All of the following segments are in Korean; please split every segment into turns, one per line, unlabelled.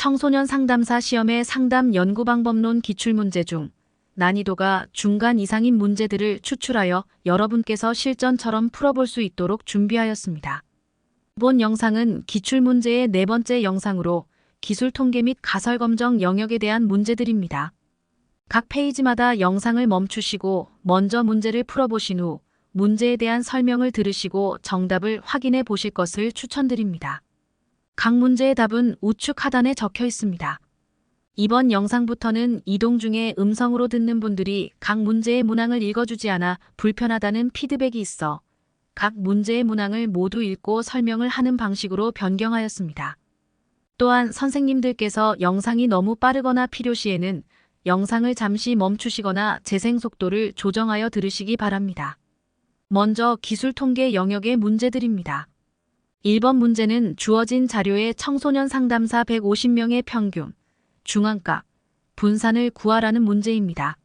청소년 상담사 시험의 상담 연구방법론 기출문제 중 난이도가 중간 이상인 문제들을 추출하여 여러분께서 실전처럼 풀어볼 수 있도록 준비하였습니다. 이번 영상은 기출문제의 네 번째 영상으로 기술 통계 및 가설 검정 영역에 대한 문제들입니다. 각 페이지마다 영상을 멈추시고 먼저 문제를 풀어보신 후 문제에 대한 설명을 들으시고 정답을 확인해 보실 것을 추천드립니다. 각 문제의 답은 우측 하단에 적혀 있습니다. 이번 영상부터는 이동 중에 음성으로 듣는 분들이 각 문제의 문항을 읽어주지 않아 불편하다는 피드백이 있어 각 문제의 문항을 모두 읽고 설명을 하는 방식으로 변경하였습니다. 또한 선생님들께서 영상이 너무 빠르거나 필요시에는 영상을 잠시 멈추시거나 재생 속도를 조정하여 들으시기 바랍니다. 먼저 기술 통계 영역의 문제들입니다. 1번 문제는 주어진 자료의 청소년 상담사 150명의 평균, 중앙값, 분산을 구하라는 문제입니다.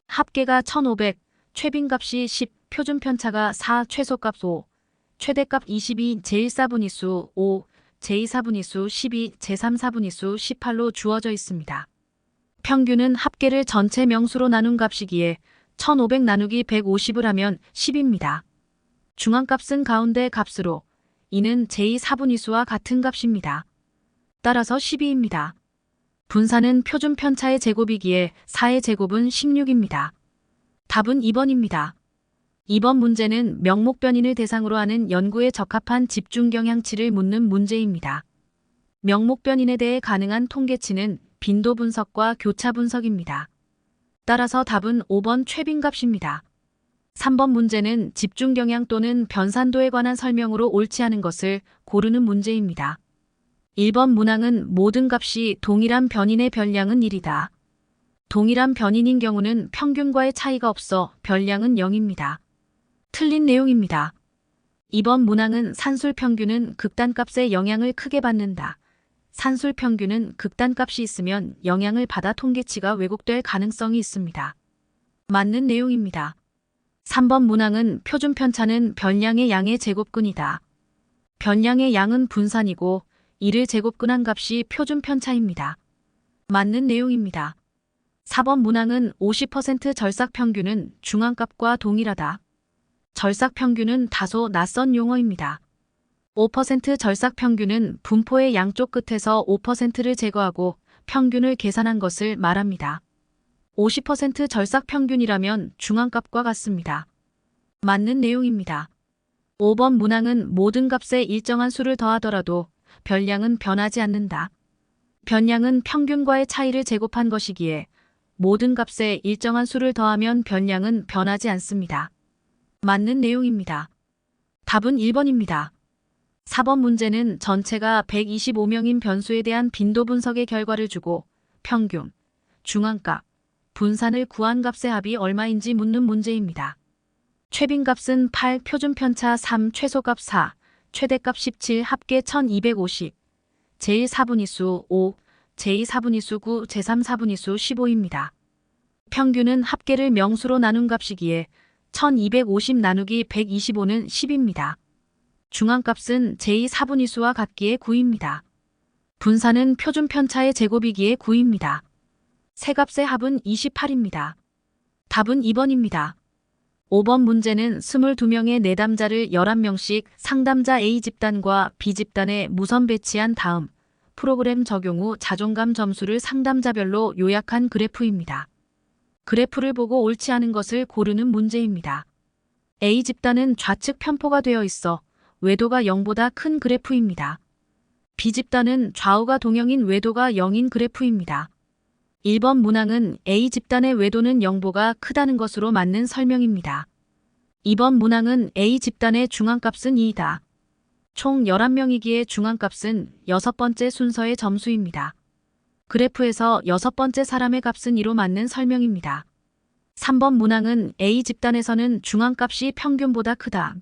합계가 1500, 최빈값이 10, 표준편차가 4, 최소값 5, 최대값 22, 제1사분위수 5, 제2사분위수 12, 제3사분위수 18로 주어져 있습니다. 평균은 합계를 전체 명수로 나눈 값이기에 1500 나누기 150을 하면 10입니다. 중앙값은 가운데 값으로 이는 제2사분위수와 같은 값입니다. 따라서 12입니다. 분산은 표준편차의 제곱이기에 4의 제곱은 16입니다. 답은 2번입니다. 2번 문제는 명목변인을 대상으로 하는 연구에 적합한 집중경향치를 묻는 문제입니다. 명목변인에 대해 가능한 통계치는 빈도 분석과 교차 분석입니다. 따라서 답은 5번 최빈값입니다. 3번 문제는 집중경향 또는 변산도에 관한 설명으로 옳지 않은 것을 고르는 문제입니다. 1번 문항은 모든 값이 동일한 변인의 변량은 1이다. 동일한 변인인 경우는 평균과의 차이가 없어 변량은 0입니다. 틀린 내용입니다. 2번 문항은 산술 평균은 극단값의 영향을 크게 받는다. 산술 평균은 극단값이 있으면 영향을 받아 통계치가 왜곡될 가능성이 있습니다. 맞는 내용입니다. 3번 문항은 표준편차는 변량의 양의 제곱근이다. 변량의 양은 분산이고 이를 제곱근한 값이 표준편차입니다. 맞는 내용입니다. 4번 문항은 50% 절삭평균은 중앙값과 동일하다. 절삭평균은 다소 낯선 용어입니다. 5% 절삭평균은 분포의 양쪽 끝에서 5%를 제거하고 평균을 계산한 것을 말합니다. 50% 절삭평균이라면 중앙값과 같습니다. 맞는 내용입니다. 5번 문항은 모든 값에 일정한 수를 더하더라도 변량은 변하지 않는다. 변량은 평균과의 차이를 제곱한 것이기에 모든 값에 일정한 수를 더하면 변량은 변하지 않습니다. 맞는 내용입니다. 답은 1번입니다. 4번 문제는 전체가 125명인 변수에 대한 빈도 분석의 결과를 주고 평균, 중앙값, 분산을 구한 값의 합이 얼마인지 묻는 문제입니다. 최빈값은 8, 표준편차 3, 최소값 4, 최대값 17, 합계 1250, 제1사분위수 5, 제2사분위수 9, 제3사분위수 15입니다. 평균은 합계를 명수로 나눈 값이기에 1250 나누기 125는 10입니다. 중앙값은 제2사분위수와 같기에 9입니다. 분산은 표준편차의 제곱이기에 9입니다. 세 값의 합은 28입니다. 답은 2번입니다. 5번 문제는 22명의 내담자를 11명씩 상담자 A집단과 B집단에 무선 배치한 다음 프로그램 적용 후 자존감 점수를 상담자별로 요약한 그래프입니다. 그래프를 보고 옳지 않은 것을 고르는 문제입니다. A집단은 좌측 편포가 되어 있어 외도가 0보다 큰 그래프입니다. B집단은 좌우가 동형인 외도가 0인 그래프입니다. 1번 문항은 A집단의 외도는 0보다 크다는 것으로 맞는 설명입니다. 2번 문항은 A집단의 중앙값은 2이다. 총 11명이기에 중앙값은 6번째 순서의 점수입니다. 그래프에서 6번째 사람의 값은 2로 맞는 설명입니다. 3번 문항은 A집단에서는 중앙값이 평균보다 크다.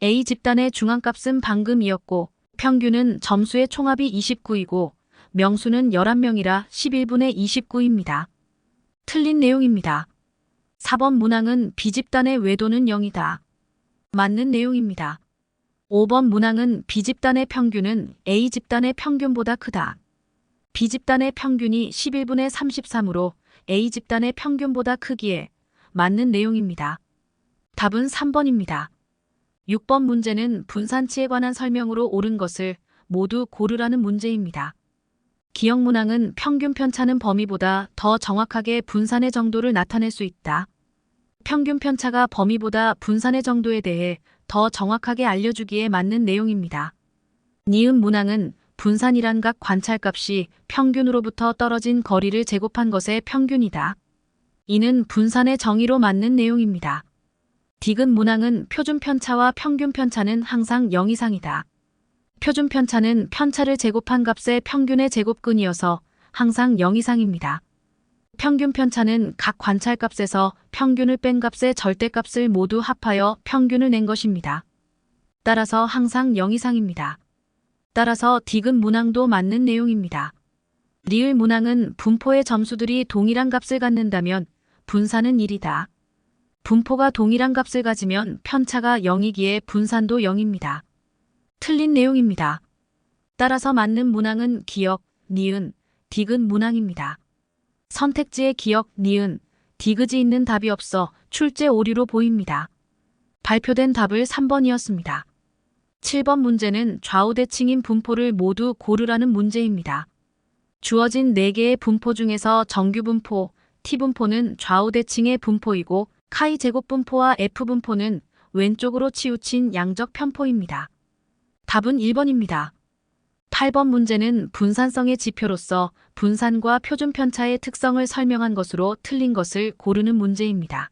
A집단의 중앙값은 방금 2였고 평균은 점수의 총합이 29이고 명수는 11명이라 11분의 29입니다. 틀린 내용입니다. 4번 문항은 B집단의 외도는 0이다. 맞는 내용입니다. 5번 문항은 B집단의 평균은 A집단의 평균보다 크다. B집단의 평균이 11분의 33으로 A집단의 평균보다 크기에 맞는 내용입니다. 답은 3번입니다. 6번 문제는 분산치에 관한 설명으로 옳은 것을 모두 고르라는 문제입니다. 기억 문항은 평균 편차는 범위보다 더 정확하게 분산의 정도를 나타낼 수 있다. 평균 편차가 범위보다 분산의 정도에 대해 더 정확하게 알려주기에 맞는 내용입니다. 니은 문항은 분산이란 각 관찰값이 평균으로부터 떨어진 거리를 제곱한 것의 평균이다. 이는 분산의 정의로 맞는 내용입니다. 디귿 문항은 표준 편차와 평균 편차는 항상 0 이상이다. 표준 편차는 편차를 제곱한 값의 평균의 제곱근이어서 항상 0 이상입니다. 평균 편차는 각 관찰값에서 평균을 뺀 값의 절대값을 모두 합하여 평균을 낸 것입니다. 따라서 항상 0 이상입니다. 따라서 디귿 문항도 맞는 내용입니다. 리을 문항은 분포의 점수들이 동일한 값을 갖는다면 분산은 1이다. 분포가 동일한 값을 가지면 편차가 0이기에 분산도 0입니다. 틀린 내용입니다. 따라서 맞는 문항은 기역, 니은, 디귿 문항입니다. 선택지에 기역, 니은, 디귿이 있는 답이 없어 출제 오류로 보입니다. 발표된 답을 3번이었습니다. 7번 문제는 좌우대칭인 분포를 모두 고르라는 문제입니다. 주어진 4개의 분포 중에서 정규분포, T분포는 좌우대칭의 분포이고 카이제곱분포와 F분포는 왼쪽으로 치우친 양적 편포입니다. 답은 1번입니다. 8번 문제는 분산성의 지표로서 분산과 표준 편차의 특성을 설명한 것으로 틀린 것을 고르는 문제입니다.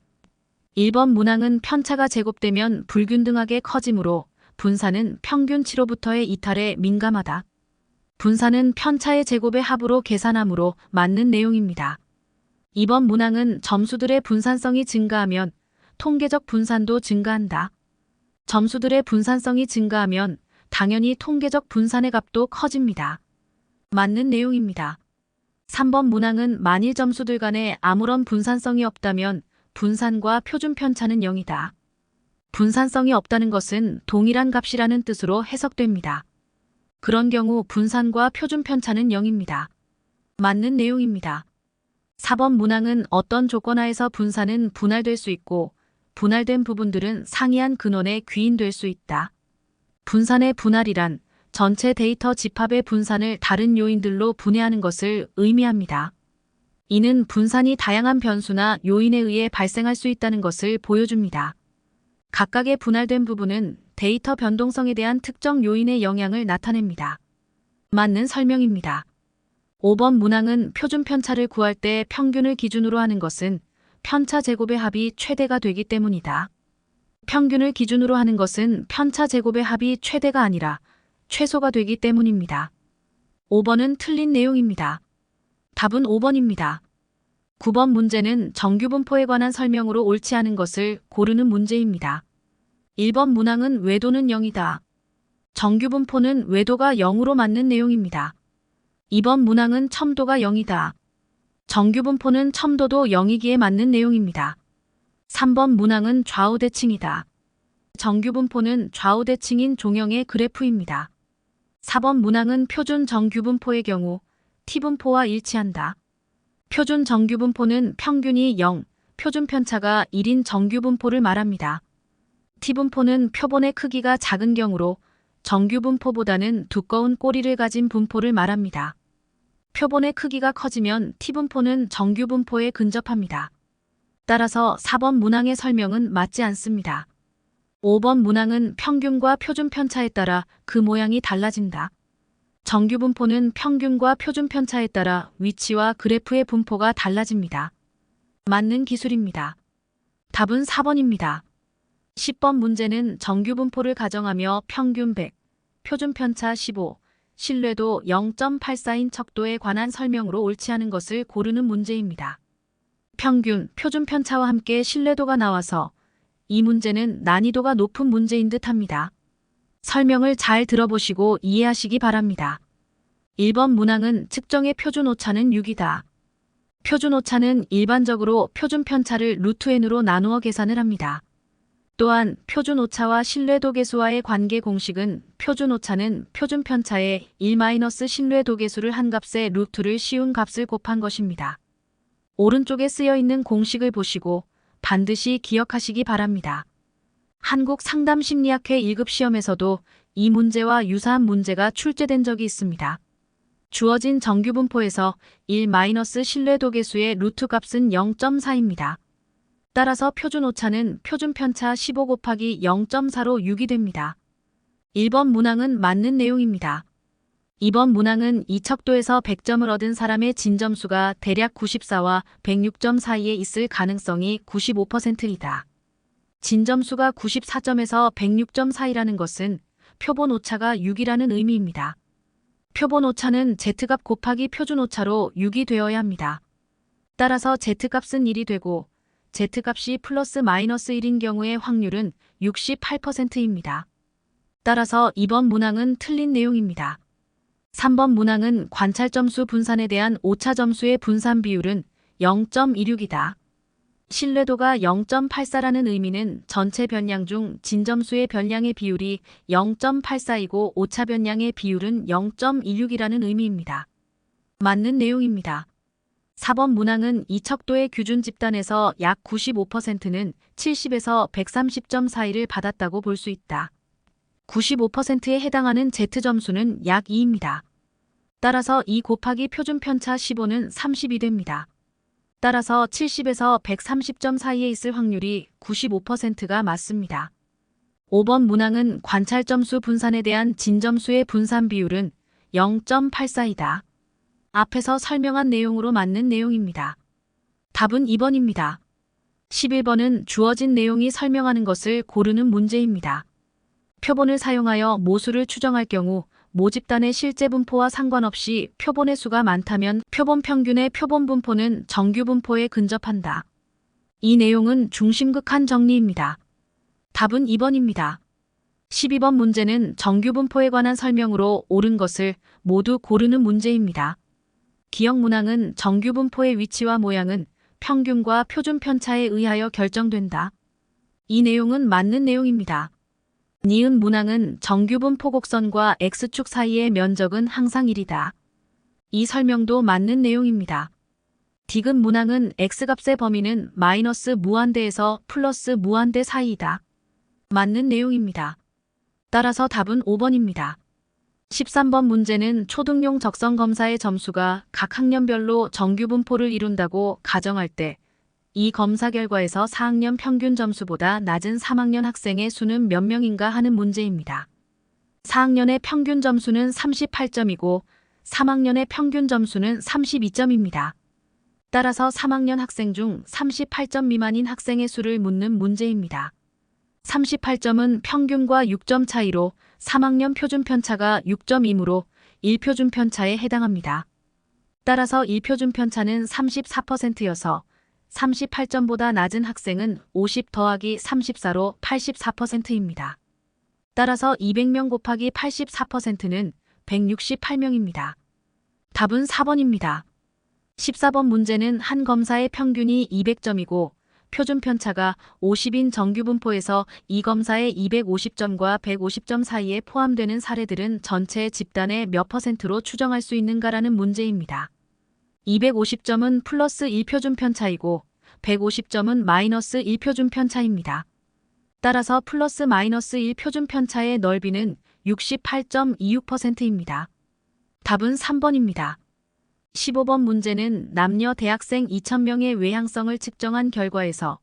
1번 문항은 편차가 제곱되면 불균등하게 커지므로 분산은 평균치로부터의 이탈에 민감하다. 분산은 편차의 제곱의 합으로 계산하므로 맞는 내용입니다. 2번 문항은 점수들의 분산성이 증가하면 통계적 분산도 증가한다. 점수들의 분산성이 증가하면 당연히 통계적 분산의 값도 커집니다. 맞는 내용입니다. 3번 문항은 만일 점수들 간에 아무런 분산성이 없다면 분산과 표준 편차는 0이다. 분산성이 없다는 것은 동일한 값이라는 뜻으로 해석됩니다. 그런 경우 분산과 표준 편차는 0입니다. 맞는 내용입니다. 4번 문항은 어떤 조건 하에서 분산은 분할될 수 있고 분할된 부분들은 상이한 근원에 귀인될 수 있다. 분산의 분할이란 전체 데이터 집합의 분산을 다른 요인들로 분해하는 것을 의미합니다. 이는 분산이 다양한 변수나 요인에 의해 발생할 수 있다는 것을 보여줍니다. 각각의 분할된 부분은 데이터 변동성에 대한 특정 요인의 영향을 나타냅니다. 맞는 설명입니다. 5번 문항은 표준 편차를 구할 때 평균을 기준으로 하는 것은 편차 제곱의 합이 최대가 되기 때문이다. 평균을 기준으로 하는 것은 편차 제곱의 합이 최대가 아니라 최소가 되기 때문입니다. 5번은 틀린 내용입니다. 답은 5번입니다. 9번 문제는 정규분포에 관한 설명으로 옳지 않은 것을 고르는 문제입니다. 1번 문항은 외도는 0이다. 정규분포는 외도가 0으로 맞는 내용입니다. 2번 문항은 첨도가 0이다. 정규분포는 첨도도 0이기에 맞는 내용입니다. 3번 문항은 좌우대칭이다. 정규분포는 좌우대칭인 종형의 그래프입니다. 4번 문항은 표준 정규분포의 경우 T분포와 일치한다. 표준 정규분포는 평균이 0, 표준 편차가 1인 정규분포를 말합니다. T분포는 표본의 크기가 작은 경우로 정규분포보다는 두꺼운 꼬리를 가진 분포를 말합니다. 표본의 크기가 커지면 T분포는 정규분포에 근접합니다. 따라서 4번 문항의 설명은 맞지 않습니다. 5번 문항은 평균과 표준 편차에 따라 그 모양이 달라진다. 정규분포는 평균과 표준 편차에 따라 위치와 그래프의 분포가 달라집니다. 맞는 기술입니다. 답은 4번입니다. 10번 문제는 정규분포를 가정하며 평균 100, 표준 편차 15, 신뢰도 0.84인 척도에 관한 설명으로 옳지 않은 것을 고르는 문제입니다. 평균, 표준 편차와 함께 신뢰도가 나와서 이 문제는 난이도가 높은 문제인 듯 합니다. 설명을 잘 들어보시고 이해하시기 바랍니다. 1번 문항은 측정의 표준 오차는 6이다. 표준 오차는 일반적으로 표준 편차를 루트 n으로 나누어 계산을 합니다. 또한 표준 오차와 신뢰도 계수와의 관계 공식은 표준 오차는 표준 편차에 1- 신뢰도 계수를 한 값에 루트를 씌운 값을 곱한 것입니다. 오른쪽에 쓰여 있는 공식을 보시고 반드시 기억하시기 바랍니다. 한국 상담심리학회 1급 시험에서도 이 문제와 유사한 문제가 출제된 적이 있습니다. 주어진 정규분포에서 1- 신뢰도 계수의 루트 값은 0.4입니다. 따라서 표준 오차는 표준 편차 15 곱하기 0.4로 6이 됩니다. 1번 문항은 맞는 내용입니다. 2번 문항은 이 척도에서 100점을 얻은 사람의 진점수가 대략 94와 106점 사이에 있을 가능성이 95%이다. 진점수가 94점에서 106점 사이라는 것은 표본 오차가 6이라는 의미입니다. 표본 오차는 Z값 곱하기 표준 오차로 6이 되어야 합니다. 따라서 Z값은 1이 되고 Z값이 플러스 마이너스 1인 경우의 확률은 68%입니다. 따라서 2번 문항은 틀린 내용입니다. 3번 문항은 관찰점수 분산에 대한 오차점수의 분산 비율은 0.26이다. 신뢰도가 0.84라는 의미는 전체 변량 중 진점수의 변량의 비율이 0.84이고 오차 변량의 비율은 0.16이라는 의미입니다. 맞는 내용입니다. 4번 문항은 이 척도의 규준 집단에서 약 95%는 70에서 130점 사이를 받았다고 볼 수 있다. 95%에 해당하는 Z점수는 약 2입니다. 따라서 2 곱하기 표준 편차 15는 30이 됩니다. 따라서 70에서 130점 사이에 있을 확률이 95%가 맞습니다. 5번 문항은 관찰점수 분산에 대한 진점수의 분산 비율은 0.84이다. 앞에서 설명한 내용으로 맞는 내용입니다. 답은 2번입니다. 11번은 주어진 내용이 설명하는 것을 고르는 문제입니다. 표본을 사용하여 모수를 추정할 경우 모집단의 실제 분포와 상관없이 표본의 수가 많다면 표본 평균의 표본 분포는 정규 분포에 근접한다. 이 내용은 중심극한 정리입니다. 답은 2번입니다. 12번 문제는 정규 분포에 관한 설명으로 옳은 것을 모두 고르는 문제입니다. 기억 문항은 정규 분포의 위치와 모양은 평균과 표준 편차에 의하여 결정된다. 이 내용은 맞는 내용입니다. 니은 문항은 정규 분포 곡선과 X축 사이의 면적은 항상 1이다. 이 설명도 맞는 내용입니다. 디귿 문항은 X값의 범위는 마이너스 무한대에서 플러스 무한대 사이이다. 맞는 내용입니다. 따라서 답은 5번입니다. 13번 문제는 초등용 적성 검사의 점수가 각 학년별로 정규 분포를 이룬다고 가정할 때 이 검사 결과에서 4학년 평균 점수보다 낮은 3학년 학생의 수는 몇 명인가 하는 문제입니다. 4학년의 평균 점수는 38점이고 3학년의 평균 점수는 32점입니다. 따라서 3학년 학생 중 38점 미만인 학생의 수를 묻는 문제입니다. 38점은 평균과 6점 차이로 3학년 표준 편차가 6점이므로 1표준 편차에 해당합니다. 따라서 1표준 편차는 34%여서 38점보다 낮은 학생은 50 더하기 34로 84%입니다. 따라서 200명 곱하기 84%는 168명입니다. 답은 4번입니다. 14번 문제는 한 검사의 평균이 200점이고 표준 편차가 50인 정규 분포에서 이 검사의 250점과 150점 사이에 포함되는 사례들은 전체 집단의 몇 %로 추정할 수 있는가라는 문제입니다. 250점은 플러스 1표준 편차이고 150점은 마이너스 1표준 편차입니다. 따라서 플러스 마이너스 1표준 편차의 넓이는 68.26%입니다. 답은 3번입니다. 15번 문제는 남녀 대학생 2,000명의 외향성을 측정한 결과에서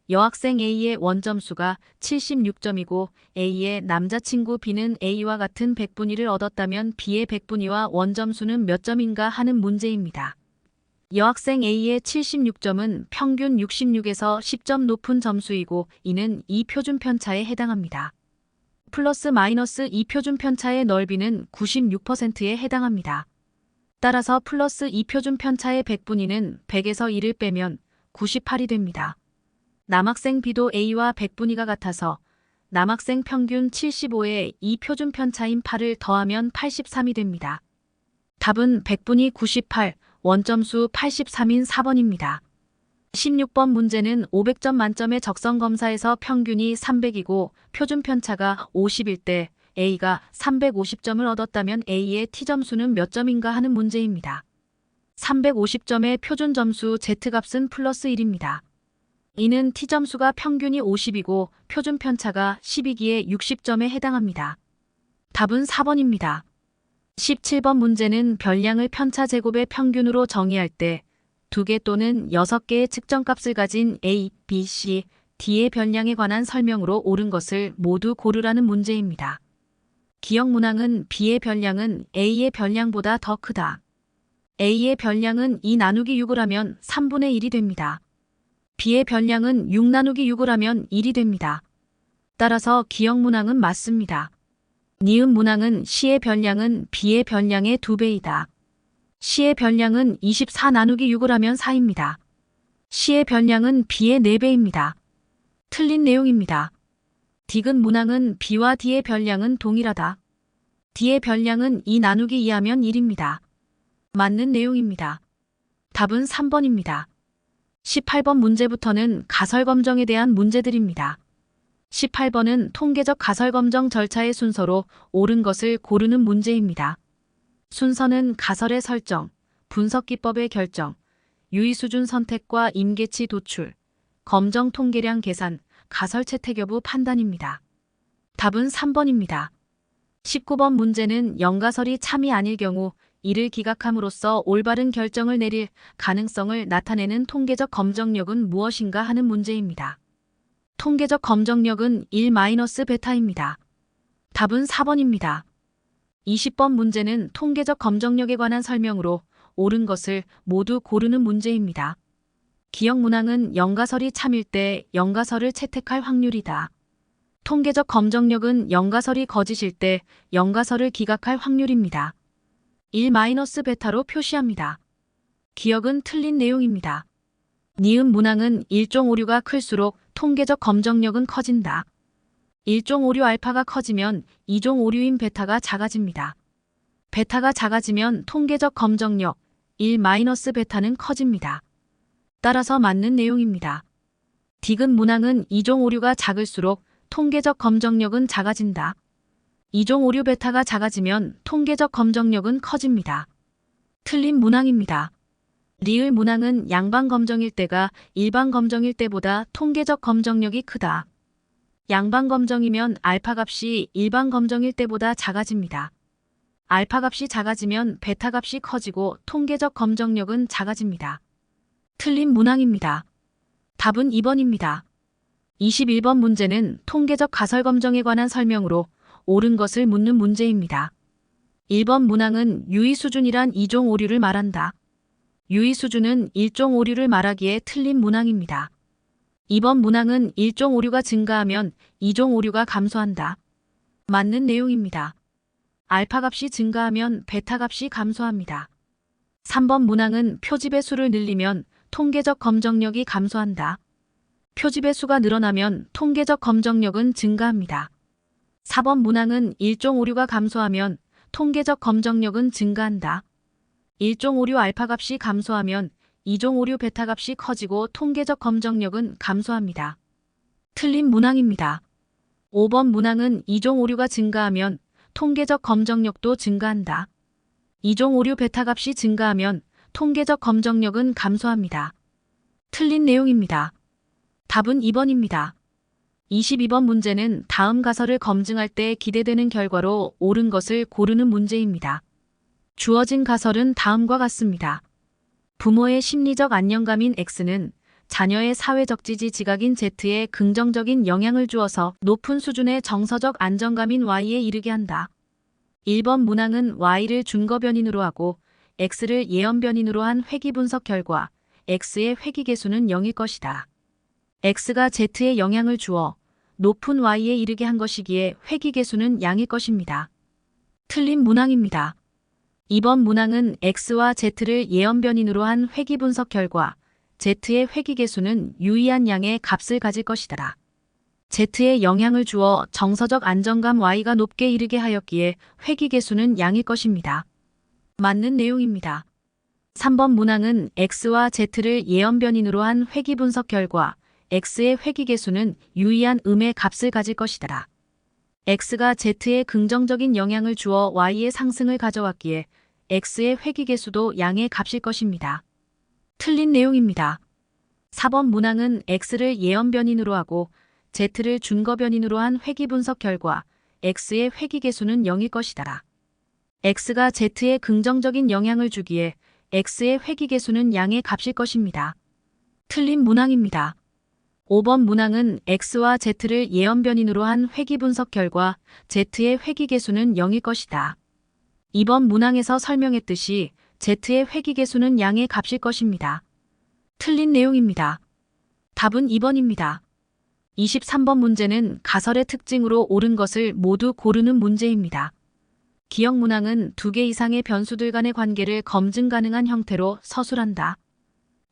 여학생 A의 원점수가 76점이고 A의 남자친구 B는 A와 같은 백분위를 얻었다면 B의 백분위와 원점수는 몇 점인가 하는 문제입니다. 여학생 A의 76점은 평균 66에서 10점 높은 점수이고 이는 2표준 편차에 해당합니다. 플러스 마이너스 2표준 편차의 넓이는 96%에 해당합니다. 따라서 플러스 2표준 편차의 백분위는 100에서 1을 빼면 98이 됩니다. 남학생 B도 A와 백분위가 같아서 남학생 평균 75에 2표준 편차인 8을 더하면 83이 됩니다. 답은 백분위 98, 원점수 83인 4번입니다. 16번 문제는 500점 만점의 적성 검사에서 평균이 300이고 표준 편차가 50일 때 A가 350점을 얻었다면 A의 T점수는 몇 점인가 하는 문제입니다. 350점의 표준 점수 Z값은 플러스 1입니다. 이는 T점수가 평균이 50이고 표준 편차가 10이기에 60점에 해당합니다. 답은 4번입니다. 17번 문제는 별량을 편차 제곱의 평균으로 정의할 때 2개 또는 6개의 측정값을 가진 A, B, C, D의 별량에 관한 설명으로 옳은 것을 모두 고르라는 문제입니다. 기억 문항은 B의 별량은 A의 별량보다 더 크다. A의 별량은 2 나누기 6을 하면 3분의 1이 됩니다. B의 별량은 6 나누기 6을 하면 1이 됩니다. 따라서 기억 문항은 맞습니다. 니은 문항은 C의 별량은 B의 별량의 2배이다. C의 별량은 24 나누기 6을 하면 4입니다. C의 별량은 B의 4배입니다. 틀린 내용입니다. 디귿 문항은 B와 D의 별량은 동일하다. D의 별량은 2 나누기 2 하면 1입니다. 맞는 내용입니다. 답은 3번입니다. 18번 문제부터는 가설검정에 대한 문제들입니다. 18번은 통계적 가설검정 절차의 순서로 옳은 것을 고르는 문제입니다. 순서는 가설의 설정, 분석기법의 결정, 유의수준 선택과 임계치 도출, 검정 통계량 계산, 가설 채택 여부 판단입니다. 답은 3번입니다. 19번 문제는 연가설이 참이 아닐 경우 이를 기각함으로써 올바른 결정을 내릴 가능성을 나타내는 통계적 검정력은 무엇인가 하는 문제입니다. 통계적 검정력은 1-베타입니다. 답은 4번입니다. 20번 문제는 통계적 검정력에 관한 설명으로 옳은 것을 모두 고르는 문제입니다. 기억 문항은 연가설이 참일 때 연가설을 채택할 확률이다. 통계적 검정력은 연가설이 거짓일 때 연가설을 기각할 확률입니다. 1-베타로 표시합니다. 기억은 틀린 내용입니다. 니은 문항은 1종 오류가 클수록 통계적 검정력은 커진다. 1종 오류 알파가 커지면 2종 오류인 베타가 작아집니다. 베타가 작아지면 통계적 검정력 1-베타는 커집니다. 따라서 맞는 내용입니다. 디귿 문항은 2종 오류가 작을수록 통계적 검정력은 작아진다. 2종 오류 베타가 작아지면 통계적 검정력은 커집니다. 틀린 문항입니다. 리을 문항은 양방 검정일 때가 일반 검정일 때보다 통계적 검정력이 크다. 양방 검정이면 알파 값이 일반 검정일 때보다 작아집니다. 알파 값이 작아지면 베타 값이 커지고 통계적 검정력은 작아집니다. 틀린 문항입니다. 답은 2번입니다. 21번 문제는 통계적 가설 검정에 관한 설명으로 옳은 것을 묻는 문제입니다. 1번 문항은 유의수준이란 2종 오류를 말한다. 유의수준은 1종 오류를 말하기에 틀린 문항입니다. 2번 문항은 1종 오류가 증가하면 2종 오류가 감소한다. 맞는 내용입니다. 알파 값이 증가하면 베타 값이 감소합니다. 3번 문항은 표집의 수를 늘리면 통계적 검정력이 감소한다. 표집의 수가 늘어나면 통계적 검정력은 증가합니다. 4번 문항은 1종 오류가 감소하면 통계적 검정력은 증가한다. 1종 오류 알파 값이 감소하면 2종 오류 베타 값이 커지고 통계적 검정력은 감소합니다. 틀린 문항입니다. 5번 문항은 2종 오류가 증가하면 통계적 검정력도 증가한다. 2종 오류 베타 값이 증가하면 통계적 검정력은 감소합니다. 틀린 내용입니다. 답은 2번입니다. 22번 문제는 다음 가설을 검증할 때 기대되는 결과로 옳은 것을 고르는 문제입니다. 주어진 가설은 다음과 같습니다. 부모의 심리적 안정감인 X는 자녀의 사회적 지지 지각인 Z에 긍정적인 영향을 주어서 높은 수준의 정서적 안정감인 Y에 이르게 한다. 1번 문항은 Y를 준거 변인으로 하고 X를 예언 변인으로 한 회귀 분석 결과 X의 회귀 계수는 0일 것이다. X가 Z에 영향을 주어 높은 Y에 이르게 한 것이기에 회귀 계수는 양일 것입니다. 틀린 문항입니다. 2번 문항은 X와 Z를 예언 변인으로 한 회귀 분석 결과 Z의 회귀 계수는 유의한 양의 값을 가질 것이다. Z에 영향을 주어 정서적 안정감 Y가 높게 이르게 하였기에 회귀 계수는 양일 것입니다. 맞는 내용입니다. 3번 문항은 X와 Z를 예언 변인으로 한 회귀 분석 결과 X의 회귀 계수는 유의한 음의 값을 가질 것이다. X가 Z에 긍정적인 영향을 주어 Y의 상승을 가져왔기에 X의 회귀 계수도 양의 값일 것입니다. 틀린 내용입니다. 4번 문항은 X를 예언 변인으로 하고 Z를 준거 변인으로 한 회귀 분석 결과 X의 회귀 계수는 0일 것이다. X가 Z에 긍정적인 영향을 주기에 X의 회귀 계수는 양의 값일 것입니다. 틀린 문항입니다. 5번 문항은 X와 Z를 예언 변인으로 한 회귀 분석 결과 Z의 회귀 계수는 0일 것이다. 2번 문항에서 설명했듯이 Z의 회귀 계수는 양의 값일 것입니다. 틀린 내용입니다. 답은 2번입니다. 23번 문제는 가설의 특징으로 옳은 것을 모두 고르는 문제입니다. 기억 문항은 2개 이상의 변수들 간의 관계를 검증 가능한 형태로 서술한다.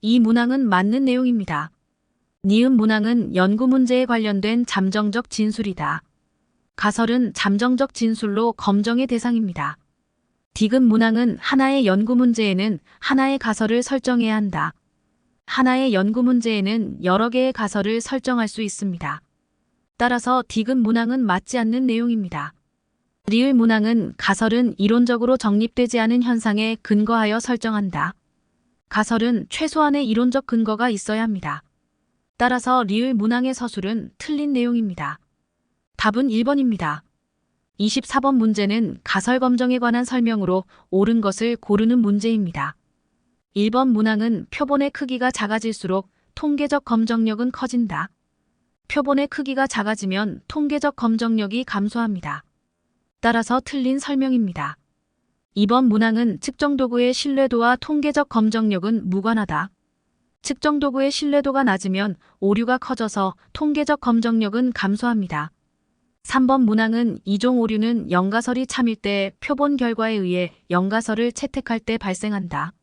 이 문항은 맞는 내용입니다. 니은 문항은 연구 문제에 관련된 잠정적 진술이다. 가설은 잠정적 진술로 검정의 대상입니다. 디귿 문항은 하나의 연구 문제에는 하나의 가설을 설정해야 한다. 하나의 연구 문제에는 여러 개의 가설을 설정할 수 있습니다. 따라서 디귿 문항은 맞지 않는 내용입니다. 리을 문항은 가설은 이론적으로 정립되지 않은 현상에 근거하여 설정한다. 가설은 최소한의 이론적 근거가 있어야 합니다. 따라서 리을 문항의 서술은 틀린 내용입니다. 답은 1번입니다. 24번 문제는 가설 검정에 관한 설명으로 옳은 것을 고르는 문제입니다. 1번 문항은 표본의 크기가 작아질수록 통계적 검정력은 커진다. 표본의 크기가 작아지면 통계적 검정력이 감소합니다. 따라서 틀린 설명입니다. 2번 문항은 측정도구의 신뢰도와 통계적 검정력은 무관하다. 측정도구의 신뢰도가 낮으면 오류가 커져서 통계적 검정력은 감소합니다. 3번 문항은 이종 오류는 영가설이 참일 때 표본 결과에 의해 영가설을 채택할 때 발생한다.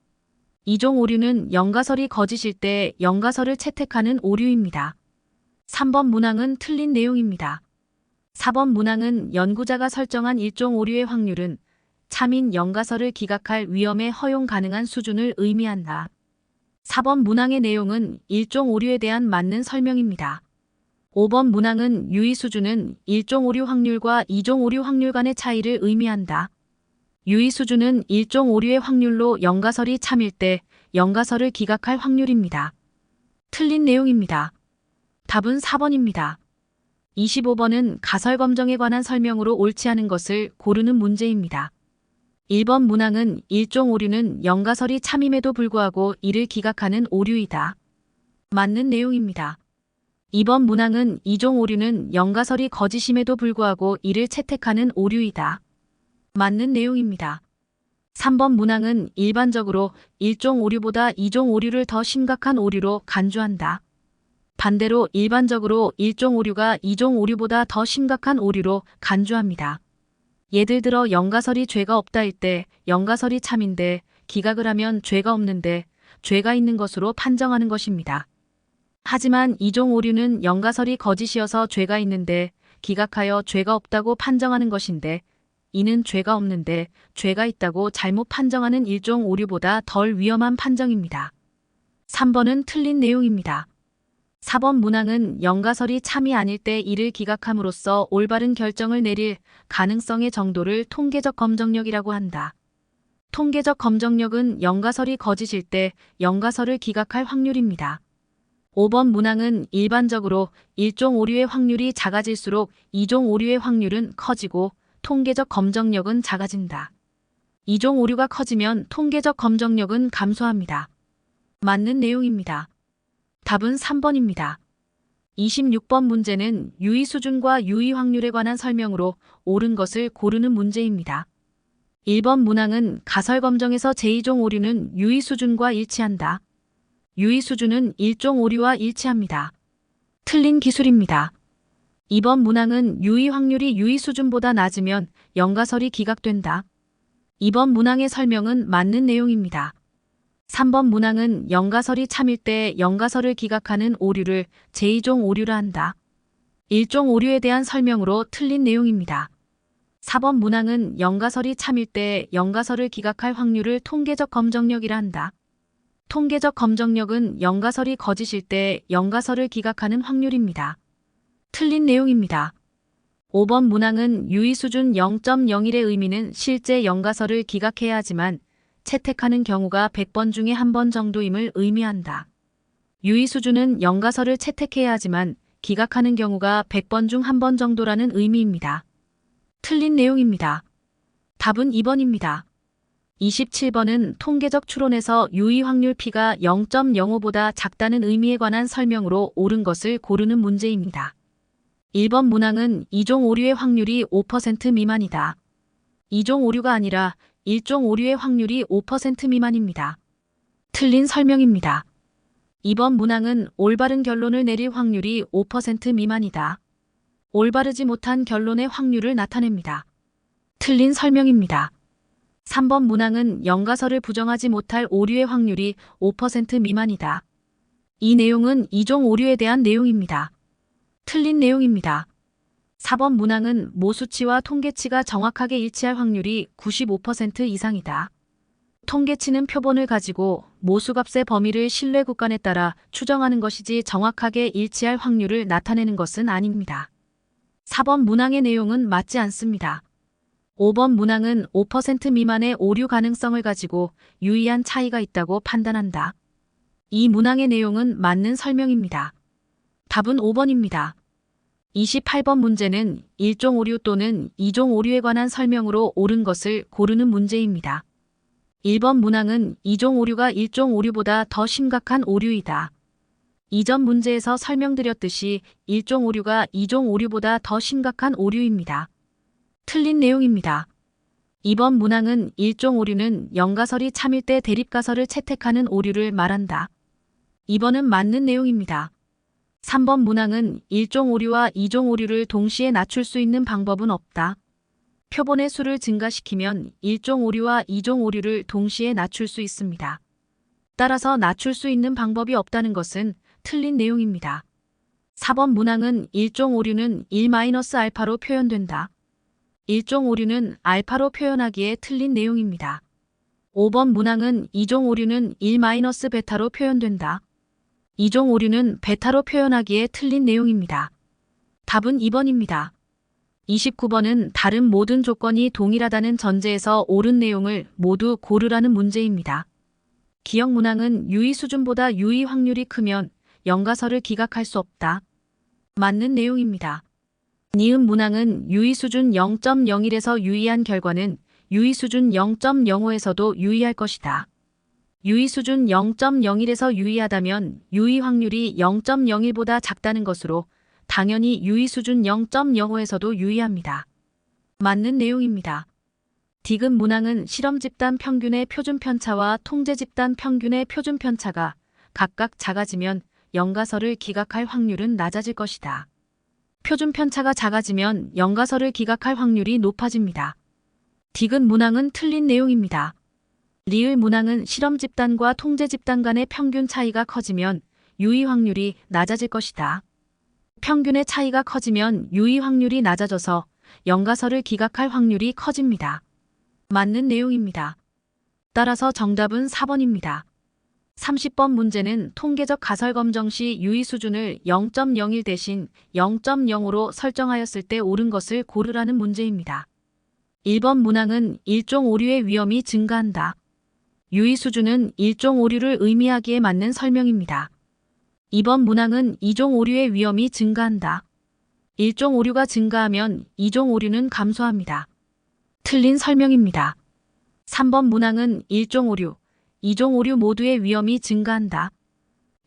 이종 오류는 영가설이 거짓일 때 영가설을 채택하는 오류입니다. 3번 문항은 틀린 내용입니다. 4번 문항은 연구자가 설정한 일종 오류의 확률은 참인 영가설을 기각할 위험에 허용 가능한 수준을 의미한다. 4번 문항의 내용은 일종 오류에 대한 맞는 설명입니다. 5번 문항은 유의 수준은 일종 오류 확률과 이종 오류 확률 간의 차이를 의미한다. 유의 수준은 일종 오류의 확률로 영가설이 참일 때 영가설을 기각할 확률입니다. 틀린 내용입니다. 답은 4번입니다. 25번은 가설 검정에 관한 설명으로 옳지 않은 것을 고르는 문제입니다. 1번 문항은 일종 오류는 영가설이 참임에도 불구하고 이를 기각하는 오류이다. 맞는 내용입니다. 2번 문항은 이종 오류는 영가설이 거짓임에도 불구하고 이를 채택하는 오류이다. 맞는 내용입니다. 3번 문항은 일반적으로 일종 오류보다 이종 오류를 더 심각한 오류로 간주한다. 반대로 일반적으로 일종 오류가 이종 오류보다 더 심각한 오류로 간주합니다. 예를 들어 영가설이 죄가 없다일 때 영가설이 참인데 기각을 하면 죄가 없는데 죄가 있는 것으로 판정하는 것입니다. 하지만 이종 오류는 영가설이 거짓이어서 죄가 있는데 기각하여 죄가 없다고 판정하는 것인데 이는 죄가 없는데 죄가 있다고 잘못 판정하는 일종 오류보다 덜 위험한 판정입니다. 3번은 틀린 내용입니다. 4번 문항은 영가설이 참이 아닐 때 이를 기각함으로써 올바른 결정을 내릴 가능성의 정도를 통계적 검정력이라고 한다. 통계적 검정력은 영가설이 거짓일 때 영가설을 기각할 확률입니다. 5번 문항은 일반적으로 일종 오류의 확률이 작아질수록 이종 오류의 확률은 커지고 통계적 검정력은 작아진다. 이종 오류가 커지면 통계적 검정력은 감소합니다. 맞는 내용입니다. 답은 3번입니다. 26번 문제는 유의 수준과 유의 확률에 관한 설명으로 옳은 것을 고르는 문제입니다. 1번 문항은 가설 검정에서 제2종 오류는 유의 수준과 일치한다. 유의 수준은 일종 오류와 일치합니다. 틀린 기술입니다. 2번 문항은 유의 확률이 유의 수준보다 낮으면 영가설이 기각된다. 2번 문항의 설명은 맞는 내용입니다. 3번 문항은 영가설이 참일 때 영가설을 기각하는 오류를 제2종 오류라 한다. 1종 오류에 대한 설명으로 틀린 내용입니다. 4번 문항은 영가설이 참일 때 영가설을 기각할 확률을 통계적 검정력이라 한다. 통계적 검정력은 영가설이 거짓일 때 영가설을 기각하는 확률입니다. 틀린 내용입니다. 5번 문항은 유의 수준 0.01의 의미는 실제 영가설을 기각해야 하지만 채택하는 경우가 100번 중에 1번 정도임을 의미한다. 유의 수준은 영가설을 채택해야 하지만 기각하는 경우가 100번 중 1번 정도라는 의미입니다. 틀린 내용입니다. 답은 2번입니다. 27번은 통계적 추론에서 유의 확률 P가 0.05보다 작다는 의미에 관한 설명으로 옳은 것을 고르는 문제입니다. 1번 문항은 2종 오류의 확률이 5% 미만이다. 2종 오류가 아니라 1종 오류의 확률이 5% 미만입니다. 틀린 설명입니다. 2번 문항은 올바른 결론을 내릴 확률이 5% 미만이다. 올바르지 못한 결론의 확률을 나타냅니다. 틀린 설명입니다. 3번 문항은 영가설을 부정하지 못할 오류의 확률이 5% 미만이다. 이 내용은 2종 오류에 대한 내용입니다. 틀린 내용입니다. 4번 문항은 모수치와 통계치가 정확하게 일치할 확률이 95% 이상이다. 통계치는 표본을 가지고 모수값의 범위를 신뢰 구간에 따라 추정하는 것이지 정확하게 일치할 확률을 나타내는 것은 아닙니다. 4번 문항의 내용은 맞지 않습니다. 5번 문항은 5% 미만의 오류 가능성을 가지고 유의한 차이가 있다고 판단한다. 이 문항의 내용은 맞는 설명입니다. 답은 5번입니다. 28번 문제는 1종 오류 또는 2종 오류에 관한 설명으로 옳은 것을 고르는 문제입니다. 1번 문항은 2종 오류가 1종 오류보다 더 심각한 오류이다. 이전 문제에서 설명드렸듯이 1종 오류가 2종 오류보다 더 심각한 오류입니다. 틀린 내용입니다. 2번 문항은 1종 오류는 영가설이 참일 때 대립가설을 채택하는 오류를 말한다. 2번은 맞는 내용입니다. 3번 문항은 1종 오류와 2종 오류를 동시에 낮출 수 있는 방법은 없다. 표본의 수를 증가시키면 1종 오류와 2종 오류를 동시에 낮출 수 있습니다. 따라서 낮출 수 있는 방법이 없다는 것은 틀린 내용입니다. 4번 문항은 1종 오류는 1-알파로 표현된다. 1종 오류는 알파로 표현하기에 틀린 내용입니다. 5번 문항은 2종 오류는 1-베타로 표현된다. 2종 오류는 베타로 표현하기에 틀린 내용입니다. 답은 2번입니다. 29번은 다른 모든 조건이 동일하다는 전제에서 옳은 내용을 모두 고르라는 문제입니다. 기억 문항은 유의 수준보다 유의 확률이 크면 영가설을 기각할 수 없다. 맞는 내용입니다. 니은 문항은 유의 수준 0.01에서 유의한 결과는 유의 수준 0.05에서도 유의할 것이다. 유의 수준 0.01에서 유의하다면 유의 확률이 0.01보다 작다는 것으로 당연히 유의 수준 0.05에서도 유의합니다. 맞는 내용입니다. 디귿 문항은 실험 집단 평균의 표준 편차와 통제 집단 평균의 표준 편차가 각각 작아지면 영가설을 기각할 확률은 낮아질 것이다. 표준 편차가 작아지면 영가설을 기각할 확률이 높아집니다. 디귿 문항은 틀린 내용입니다. 리을 문항은 실험 집단과 통제 집단 간의 평균 차이가 커지면 유의 확률이 낮아질 것이다. 평균의 차이가 커지면 유의 확률이 낮아져서 영가설을 기각할 확률이 커집니다. 맞는 내용입니다. 따라서 정답은 4번입니다. 30번 문제는 통계적 가설 검정 시 유의 수준을 0.01 대신 0.05로 설정하였을 때 옳은 것을 고르라는 문제입니다. 1번 문항은 1종 오류의 위험이 증가한다. 유의 수준은 1종 오류를 의미하기에 맞는 설명입니다. 2번 문항은 2종 오류의 위험이 증가한다. 1종 오류가 증가하면 2종 오류는 감소합니다. 틀린 설명입니다. 3번 문항은 1종 오류, 2종 오류 모두의 위험이 증가한다.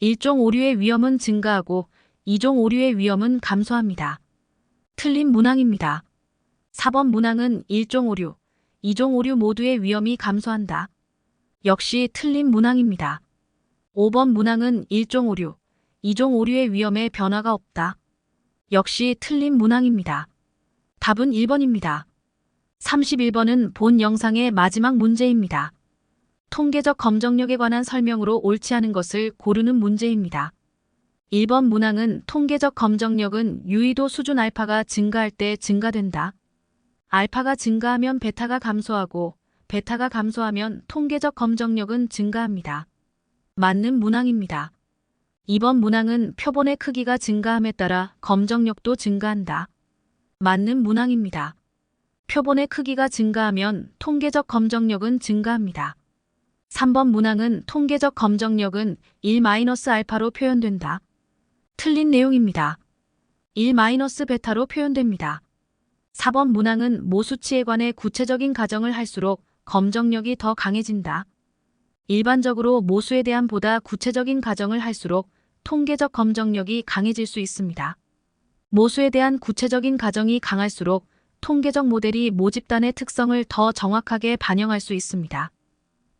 1종 오류의 위험은 증가하고 2종 오류의 위험은 감소합니다. 틀린 문항입니다. 4번 문항은 1종 오류, 2종 오류 모두의 위험이 감소한다. 역시 틀린 문항입니다. 5번 문항은 1종 오류, 2종 오류의 위험에 변화가 없다. 역시 틀린 문항입니다. 답은 1번입니다. 31번은 본 영상의 마지막 문제입니다. 통계적 검정력에 관한 설명으로 옳지 않은 것을 고르는 문제입니다. 1번 문항은 통계적 검정력은 유의도 수준 알파가 증가할 때 증가된다. 알파가 증가하면 베타가 감소하고 베타가 감소하면 통계적 검정력은 증가합니다. 맞는 문항입니다. 이번 문항은 표본의 크기가 증가함에 따라 검정력도 증가한다. 맞는 문항입니다. 표본의 크기가 증가하면 통계적 검정력은 증가합니다. 3번 문항은 통계적 검정력은 1-알파로 표현된다. 틀린 내용입니다. 1-베타로 표현됩니다. 4번 문항은 모수치에 관해 구체적인 가정을 할수록 검정력이 더 강해진다. 일반적으로 모수에 대한 보다 구체적인 가정을 할수록 통계적 검정력이 강해질 수 있습니다. 모수에 대한 구체적인 가정이 강할수록 통계적 모델이 모집단의 특성을 더 정확하게 반영할 수 있습니다.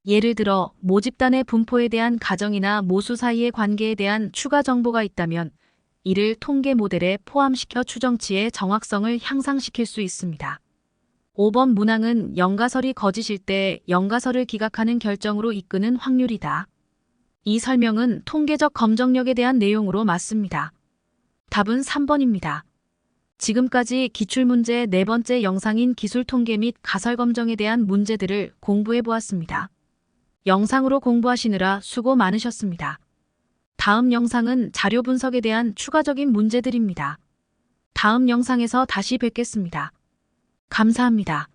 예를 들어 모집단의 분포에 대한 가정이나 모수 사이의 관계에 대한 추가 정보가 있다면 이를 통계 모델에 포함시켜 추정치의 정확성을 향상시킬 수 있습니다. 5번 문항은 영가설이 거짓일 때 영가설을 기각하는 결정으로 이끄는 확률이다. 이 설명은 통계적 검정력에 대한 내용으로 맞습니다. 답은 3번입니다. 지금까지 기출문제 4번째 영상인 기술통계 및 가설검정에 대한 문제들을 공부해 보았습니다. 영상으로 공부하시느라 수고 많으셨습니다. 다음 영상은 자료 분석에 대한 추가적인 문제들입니다. 다음 영상에서 다시 뵙겠습니다. 감사합니다.